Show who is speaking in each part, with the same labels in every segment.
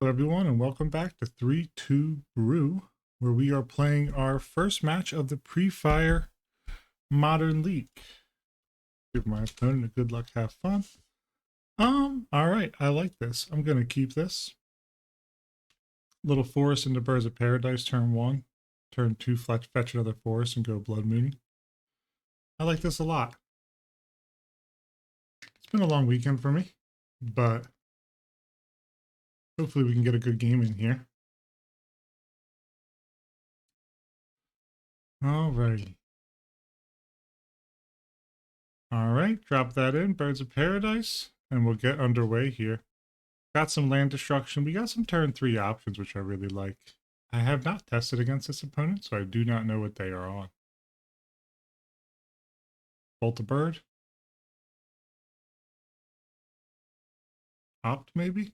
Speaker 1: Hello everyone and welcome back to 3-2 Brew, where we are playing our first match of the pre-fire Modern League. Give my opponent a good luck, have fun. Alright, I like this. I'm gonna keep this. Little Forest into Birds of Paradise, turn 1. Turn 2, fetch another Forest and go Blood Mooning. I like this a lot. It's been a long weekend for me, but hopefully we can get a good game in here. Alrighty. Alright, drop that in, Birds of Paradise, and we'll get underway here. Got some land destruction. We got some turn 3 options, which I really like. I have not tested against this opponent, so I do not know what they are on. Bolt a bird. Opt, maybe?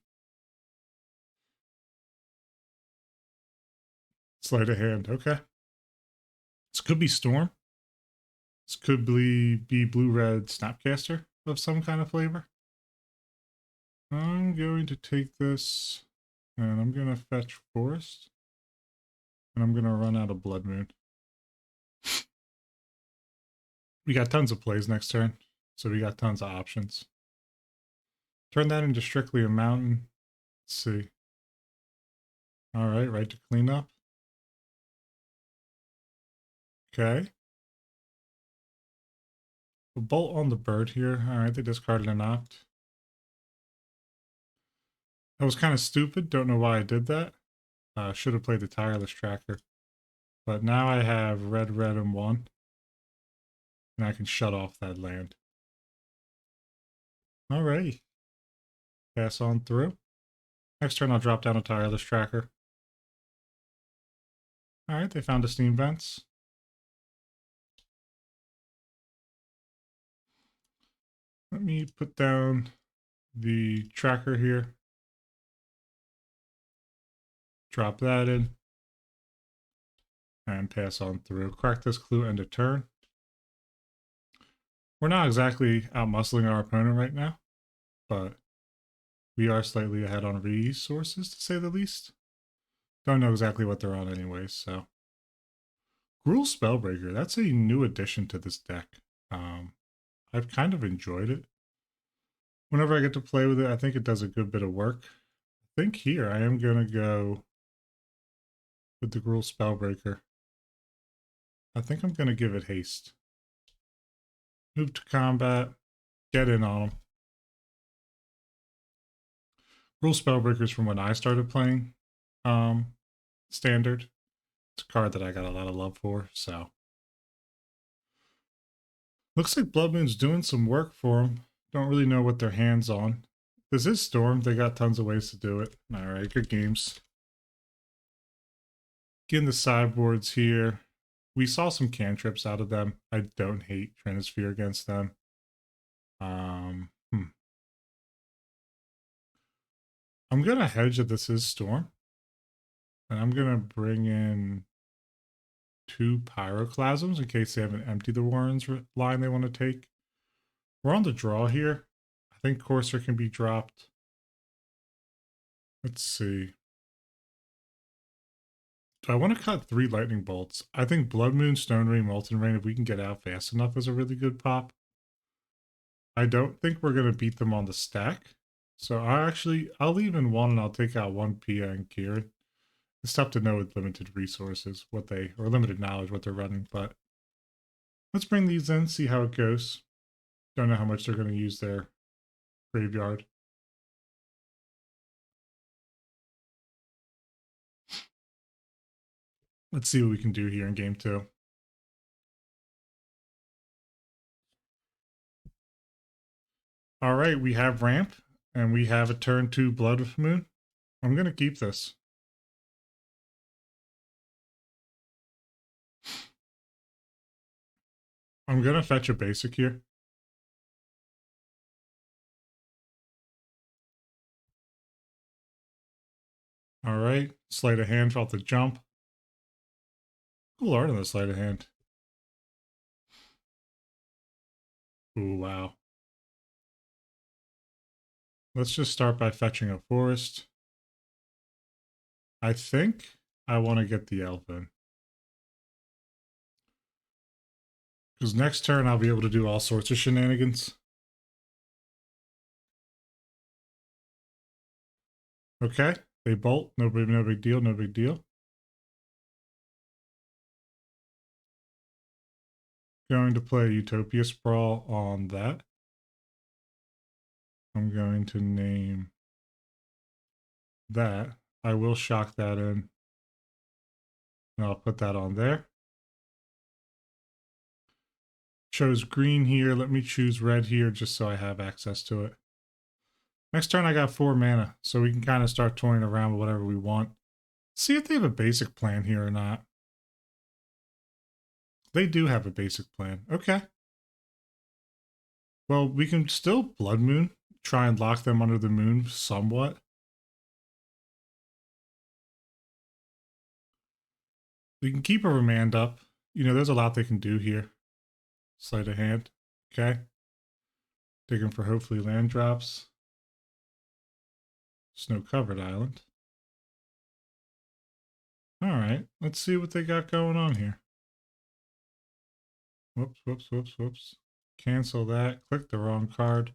Speaker 1: Sleight of hand, okay. This could be Storm. This could be blue-red Snapcaster of some kind of flavor. I'm going to take this, and I'm going to fetch Forest. And I'm going to run out of Blood Moon. We got tons of plays next turn, so we got tons of options. Turn that into strictly a mountain. Let's see. Alright, right to clean up. Okay. A bolt on the bird here. Alright, they discarded an opt. That was kind of stupid. Don't know why I did that. Should have played the tireless tracker. But now I have red, and 1. And I can shut off that land. Alrighty. Pass on through. Next turn I'll drop down a tireless tracker. Alright, they found a steam vents. Let me put down the tracker here. Drop that in. And pass on through. Crack this clue, end of turn. We're not exactly out-muscling our opponent right now, but we are slightly ahead on resources, to say the least. Don't know exactly what they're on anyways, so. Gruul Spellbreaker, that's a new addition to this deck. I've kind of enjoyed it. Whenever I get to play with it, I think it does a good bit of work. I think here I am going to go with the Gruul Spellbreaker. I think I'm going to give it haste. Move to combat, get in on them. Gruul Spellbreakers from when I started playing Standard. It's a card that I got a lot of love for, so. Looks like Blood Moon's doing some work for them. Don't really know what their hand's on. This is Storm. They got tons of ways to do it. Alright, good games. Getting the sideboards here. We saw some cantrips out of them. I don't hate Trinisphere against them. I'm going to hedge that this is Storm. And I'm going to bring in 2 Pyroclasms in case they haven't emptied the Warrens line they want to take. We're on the draw here. I think Courser can be dropped. Let's see. Do I want to cut 3 Lightning Bolts? I think Blood Moon, Stone Rain, Molten Rain, if we can get out fast enough, is a really good pop. I don't think we're going to beat them on the stack. So I'll leave in 1 and I'll take out 1 Pia and Kieran. It's tough to know with limited resources or limited knowledge what they're running, but let's bring these in, see how it goes. Don't know how much they're going to use their graveyard. Let's see what we can do here in game 2. All right, we have ramp and we have a turn 2 Blood Moon. I'm going to keep this. I'm going to fetch a basic here. All right, sleight of hand felt the jump. Cool art on the sleight of hand. Ooh, wow. Let's just start by fetching a forest. I think I want to get the elf in. Because next turn I'll be able to do all sorts of shenanigans. Okay, they bolt. No big deal, no big deal. Going to play Utopia Sprawl on that. I'm going to name that. I will shock that in. And I'll put that on there. Chose green here. Let me choose red here just so I have access to it. Next turn I got 4 mana, so we can kind of start toying around with whatever we want. See if they have a basic plan here or not. They do have a basic plan. Okay. Well, we can still Blood Moon, try and lock them under the moon somewhat. We can keep a remand up. You know, there's a lot they can do here. Sleight of hand. Okay. Digging for hopefully land drops. Snow-covered island. Alright, let's see what they got going on here. Whoops, whoops, whoops, whoops. Cancel that. Click the wrong card.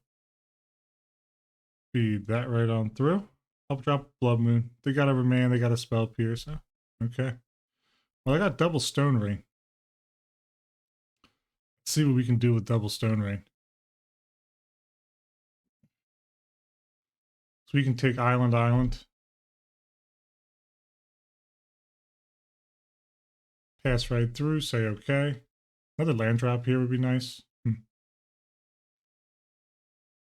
Speaker 1: Feed that right on through. I'll drop Blood Moon. They got a remand, they got a spell pierce. Okay. Well, I got double Stone Rain. Let's see what we can do with double Stone Rain. So we can take Island. Pass right through, say okay. Another land drop here would be nice. I'm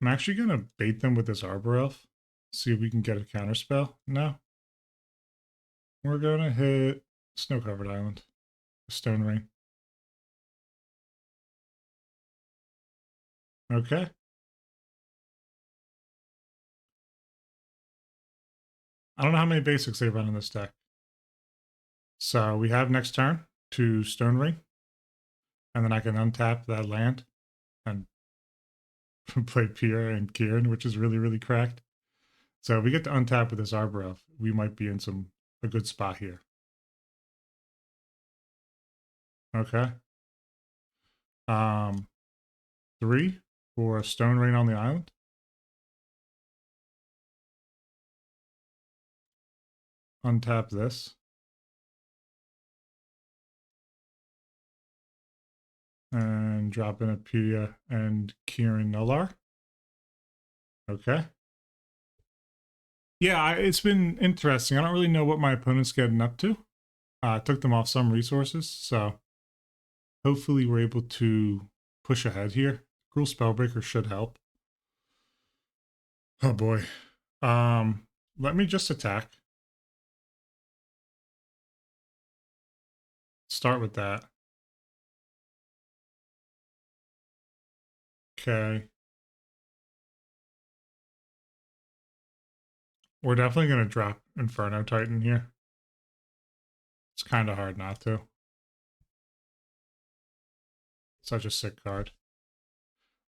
Speaker 1: actually going to bait them with this Arbor Elf. See if we can get a counter spell. No. We're going to hit Snow-covered island. Stone Rain. Okay. I don't know how many basics they run in this deck. So we have next turn to Stone Ring. And then I can untap that land and play Pierre and Kieran, which is really, really cracked. So if we get to untap with this Arbor Elf, we might be in a good spot here. Okay. 3 for a Stone Rain on the island. Untap this. And drop in a Pia and Kieran Nullar. Okay. Yeah, it's been interesting. I don't really know what my opponent's getting up to. I took them off some resources, so hopefully we're able to push ahead here. Cruel Spellbreaker should help. Oh boy. Let me just attack. Start with that. Okay. We're definitely going to drop Inferno Titan here. It's kind of hard not to. Such a sick card.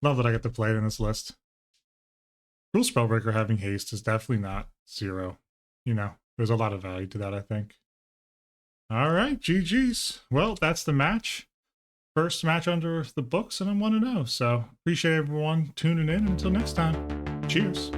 Speaker 1: Love that I get to play it in this list. Cruel Spellbreaker having haste is definitely not 0. You know, there's a lot of value to that, I think. All right, GG's. Well, that's the match. First match under the books, and I'm 1-0. So appreciate everyone tuning in. Until next time, cheers.